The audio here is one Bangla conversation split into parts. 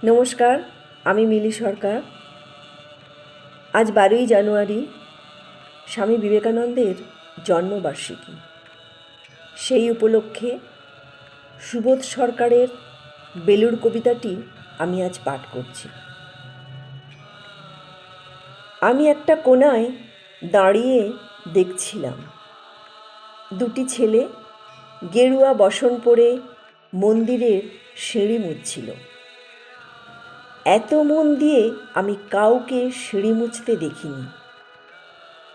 নমস্কার, আমি মিলি সরকার। আজ 12ই জানুয়ারি স্বামী বিবেকানন্দের জন্মবার্ষিকী। সেই উপলক্ষে সুবোধ সরকারের বেলুড় কবিতাটি আমি আজ পাঠ করছি। আমি একটা কোণায় দাঁড়িয়ে দেখছিলাম, দুটি ছেলে গেরুয়া বসন পরে মন্দিরের সিঁড়ি মুছছিল। এত মন দিয়ে আমি কাউকে সিঁড়ি মুছতে দেখিনি।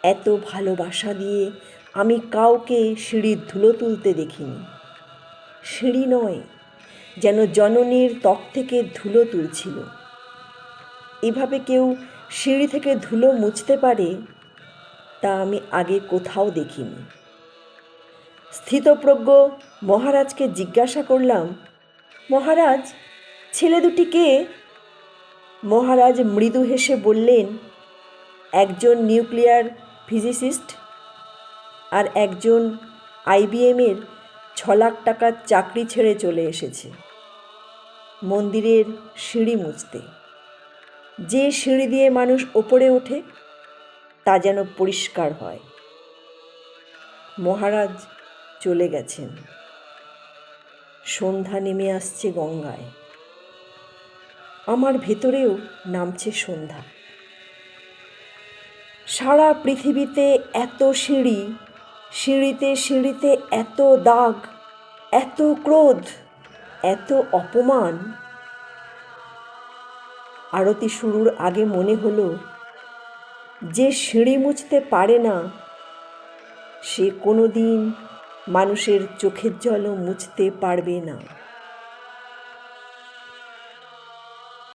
এত ভালোবাসা দিয়ে আমি কাউকে সিঁড়ির ধুলো তুলতে দেখিনি। সিঁড়ি নয়, যেন জননীর ত্বক থেকে ধুলো তুলছিল। এভাবে কেউ সিঁড়ি থেকে ধুলো মুছতে পারে তা আমি আগে কোথাও দেখিনি। স্থিতপ্রজ্ঞ মহারাজকে জিজ্ঞাসা করলাম, মহারাজ, ছেলে দুটি কে? মহারাজ মৃদু হেসে বললেন, একজন নিউক্লিয়ার ফিজিসিস্ট আর একজন IBM-এর 6 লাখ টাকার চাকরি ছেড়ে চলে এসেছে মন্দিরের সিঁড়ি মুছতে। যে সিঁড়ি দিয়ে মানুষ ওপরে ওঠে তা যেন পরিষ্কার হয়। মহারাজ চলে গেছেন। সন্ধ্যা নেমে আসছে গঙ্গায়। আমার ভেতরেও নামছে সন্ধ্যা। সারা পৃথিবীতে এত সিঁড়ি, সিঁড়িতে সিঁড়িতে এত দাগ, এত ক্রোধ, এত অপমান। আরতি শুরুর আগে মনে হলো, যে সিঁড়ি মুছতে পারে না সে কোনোদিন মানুষের চোখের জলও মুছতে পারবে না।